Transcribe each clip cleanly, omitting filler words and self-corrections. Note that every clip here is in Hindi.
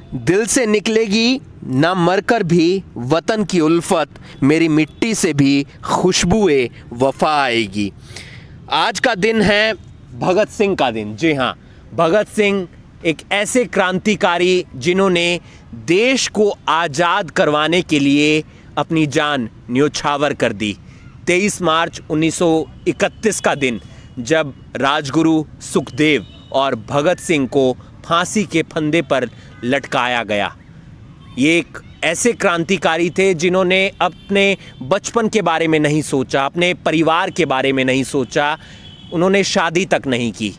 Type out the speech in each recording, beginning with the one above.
दिल से निकलेगी ना मरकर भी वतन की उल्फत, मेरी मिट्टी से भी खुशबुए वफा आएगी। आज का दिन है भगत सिंह का दिन। जी हाँ, भगत सिंह एक ऐसे क्रांतिकारी जिन्होंने देश को आज़ाद करवाने के लिए अपनी जान न्योछावर कर दी। 23 मार्च 1931 का दिन, जब राजगुरु सुखदेव और भगत सिंह को फांसी के फंदे पर लटकाया गया। ये एक ऐसे क्रांतिकारी थे जिन्होंने अपने बचपन के बारे में नहीं सोचा, अपने परिवार के बारे में नहीं सोचा, उन्होंने शादी तक नहीं की,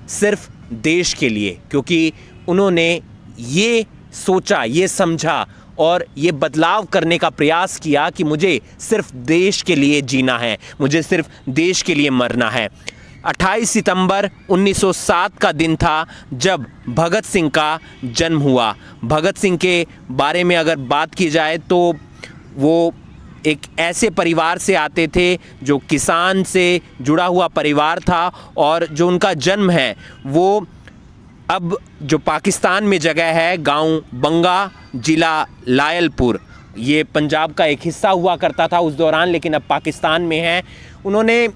सिर्फ देश के लिए, क्योंकि उन्होंने ये सोचा, ये समझा और ये बदलाव करने का प्रयास किया कि मुझे सिर्फ देश के लिए जीना है, मुझे सिर्फ देश के लिए मरना है। 28 सितंबर 1907 का दिन था जब भगत सिंह का जन्म हुआ। भगत सिंह के बारे में अगर बात की जाए तो वो एक ऐसे परिवार से आते थे जो किसान से जुड़ा हुआ परिवार था, और जो उनका जन्म है वो अब जो पाकिस्तान में जगह है, गांव बंगा, ज़िला लायलपुर, ये पंजाब का एक हिस्सा हुआ करता था उस दौरान, लेकिन अब पाकिस्तान में है। उन्होंने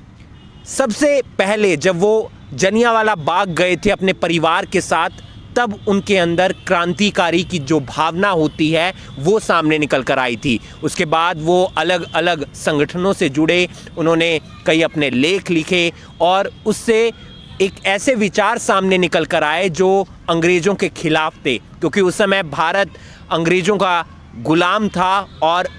सबसे पहले जब वो जलियांवाला बाग गए थे अपने परिवार के साथ, तब उनके अंदर क्रांतिकारी की जो भावना होती है वो सामने निकल कर आई थी। उसके बाद वो अलग अलग संगठनों से जुड़े, उन्होंने कई अपने लेख लिखे और उससे एक ऐसे विचार सामने निकल कर आए जो अंग्रेज़ों के खिलाफ थे, क्योंकि उस समय भारत अंग्रेज़ों का गुलाम था। और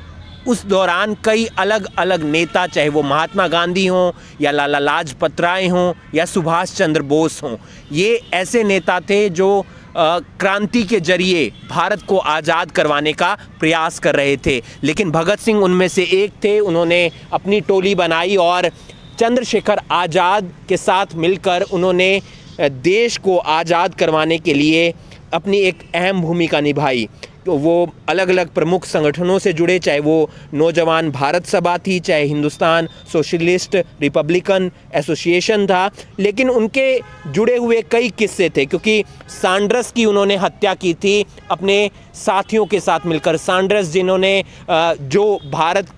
उस दौरान कई अलग अलग नेता, चाहे वो महात्मा गांधी हों या लाला लाजपत राय हों या सुभाष चंद्र बोस हों, ये ऐसे नेता थे जो क्रांति के जरिए भारत को आज़ाद करवाने का प्रयास कर रहे थे। लेकिन भगत सिंह उनमें से एक थे। उन्होंने अपनी टोली बनाई और चंद्रशेखर आज़ाद के साथ मिलकर उन्होंने देश को आज़ाद करवाने के लिए अपनी एक अहम भूमिका निभाई। तो वो अलग अलग प्रमुख संगठनों से जुड़े, चाहे वो नौजवान भारत सभा थी, चाहे हिंदुस्तान सोशलिस्ट रिपब्लिकन एसोसिएशन था, लेकिन उनके जुड़े हुए कई किस्से थे, क्योंकि सैंडर्स की उन्होंने हत्या की थी अपने साथियों के साथ मिलकर। सैंडर्स जिन्होंने जो भारत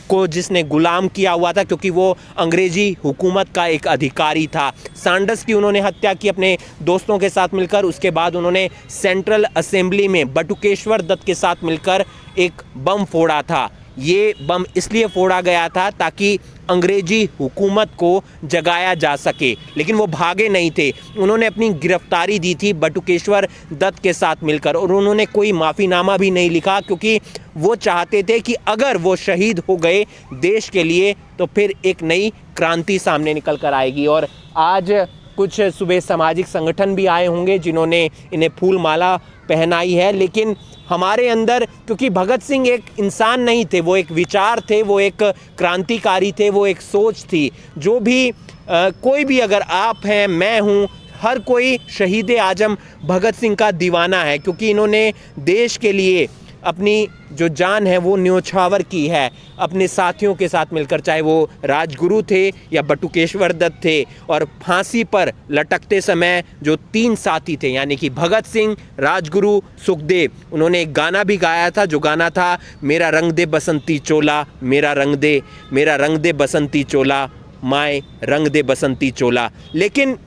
को जिसने गुलाम किया हुआ था, क्योंकि वो अंग्रेजी हुकूमत का एक अधिकारी था, सैंडर्स की उन्होंने हत्या की अपने दोस्तों के साथ मिलकर। उसके बाद उन्होंने सेंट्रल असेंबली में बटुकेश्वर दत्त के साथ मिलकर एक बम फोड़ा था। ये बम इसलिए फोड़ा गया था ताकि अंग्रेजी हुकूमत को जगाया जा सके, लेकिन वो भागे नहीं थे। उन्होंने अपनी गिरफ्तारी दी थी बटुकेश्वर दत्त के साथ मिलकर, और उन्होंने कोई माफ़ीनामा भी नहीं लिखा, क्योंकि वो चाहते थे कि अगर वो शहीद हो गए देश के लिए तो फिर एक नई क्रांति सामने निकल कर आएगी। और आज कुछ सुबह सामाजिक संगठन भी आए होंगे जिन्होंने इन्हें फूल माला पहनाई है, लेकिन हमारे अंदर, क्योंकि भगत सिंह एक इंसान नहीं थे, वो एक विचार थे, वो एक क्रांतिकारी थे, वो एक सोच थी। जो भी कोई भी, अगर आप हैं, मैं हूँ, हर कोई शहीद आजम भगत सिंह का दीवाना है, क्योंकि इन्होंने देश के लिए अपनी जो जान है वो न्योछावर की है अपने साथियों के साथ मिलकर, चाहे वो राजगुरु थे या बटुकेश्वर दत्त थे। और फांसी पर लटकते समय जो 3 साथी थे, यानी कि भगत सिंह, राजगुरु, सुखदेव, उन्होंने एक गाना भी गाया था, जो गाना था मेरा रंग दे बसंती चोला, मेरा रंग दे बसंती चोला, माए रंग दे बसंती चोला। लेकिन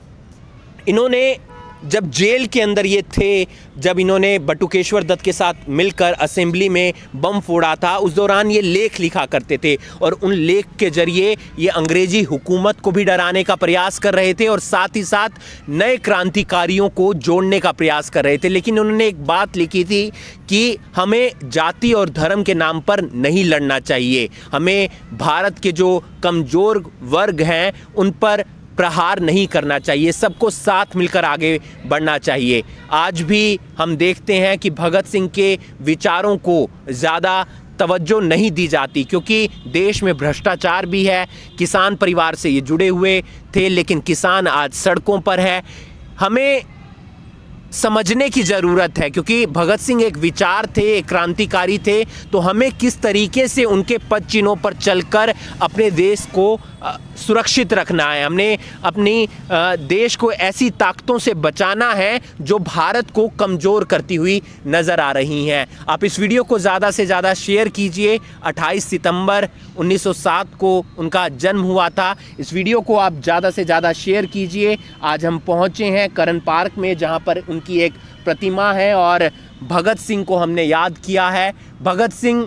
इन्होंने जब जेल के अंदर ये थे, जब इन्होंने बटुकेश्वर दत्त के साथ मिलकर असेंबली में बम फोड़ा था, उस दौरान ये लेख लिखा करते थे, और उन लेख के जरिए ये अंग्रेजी हुकूमत को भी डराने का प्रयास कर रहे थे और साथ ही साथ नए क्रांतिकारियों को जोड़ने का प्रयास कर रहे थे। लेकिन उन्होंने एक बात लिखी थी कि हमें जाति और धर्म के नाम पर नहीं लड़ना चाहिए, हमें भारत के जो कमज़ोर वर्ग हैं उन पर प्रहार नहीं करना चाहिए, सबको साथ मिलकर आगे बढ़ना चाहिए। आज भी हम देखते हैं कि भगत सिंह के विचारों को ज़्यादा तवज्जो नहीं दी जाती, क्योंकि देश में भ्रष्टाचार भी है। किसान परिवार से ये जुड़े हुए थे, लेकिन किसान आज सड़कों पर है। हमें समझने की ज़रूरत है, क्योंकि भगत सिंह एक विचार थे, एक क्रांतिकारी थे। तो हमें किस तरीके से उनके पद चिन्हों पर चलकर अपने देश को सुरक्षित रखना है। हमने अपनी देश को ऐसी ताकतों से बचाना है जो भारत को कमज़ोर करती हुई नज़र आ रही हैं। आप इस वीडियो को ज़्यादा से ज़्यादा शेयर कीजिए। 28 सितंबर 1907 को उनका जन्म हुआ था। इस वीडियो को आप ज़्यादा से ज़्यादा शेयर कीजिए। आज हम पहुँचे हैं करण पार्क में, जहाँ पर उनकी एक प्रतिमा है और भगत सिंह को हमने याद किया है। भगत सिंह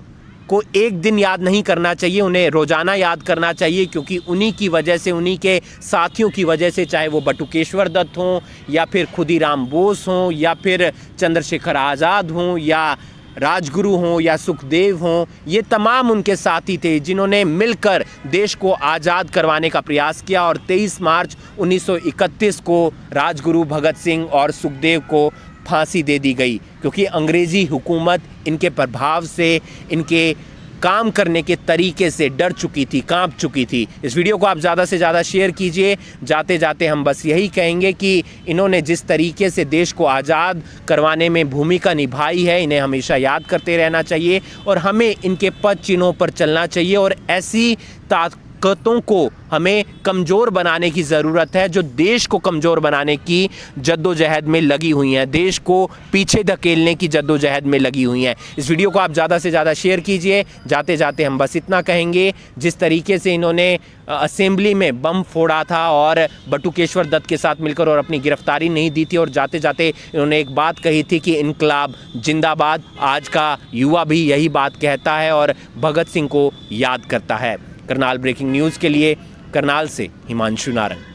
को एक दिन याद नहीं करना चाहिए, उन्हें रोज़ाना याद करना चाहिए, क्योंकि उन्हीं की वजह से, उन्हीं के साथियों की वजह से, चाहे वो बटुकेश्वर दत्त हों या फिर खुदीराम बोस हों या फिर चंद्रशेखर आज़ाद हों या राजगुरु हों या सुखदेव हों, ये तमाम उनके साथी थे जिन्होंने मिलकर देश को आज़ाद करवाने का प्रयास किया। और 23 मार्च 1931 को राजगुरु भगत सिंह और सुखदेव को फांसी दे दी गई, क्योंकि अंग्रेज़ी हुकूमत इनके प्रभाव से, इनके काम करने के तरीके से डर चुकी थी, कांप चुकी थी। इस वीडियो को आप ज़्यादा से ज़्यादा शेयर कीजिए। जाते जाते हम बस यही कहेंगे कि इन्होंने जिस तरीके से देश को आज़ाद करवाने में भूमिका निभाई है, इन्हें हमेशा याद करते रहना चाहिए और हमें इनके पद चिन्हों पर चलना चाहिए। और ऐसी ताकतों को हमें कमज़ोर बनाने की ज़रूरत है जो देश को कमज़ोर बनाने की जद्दोजहद में लगी हुई हैं, देश को पीछे धकेलने की जद्दोजहद में लगी हुई हैं। इस वीडियो को आप ज़्यादा से ज़्यादा शेयर कीजिए। जाते जाते हम बस इतना कहेंगे, जिस तरीके से इन्होंने असेंबली में बम फोड़ा था और बटुकेश्वर दत्त के साथ मिलकर और अपनी गिरफ्तारी नहीं दी थी, और जाते जाते इन्होंने एक बात कही थी कि इनकलाब जिंदाबाद। आज का युवा भी यही बात कहता है और भगत सिंह को याद करता है। करनाल ब्रेकिंग न्यूज़ के लिए करनाल से हिमांशु नारंग।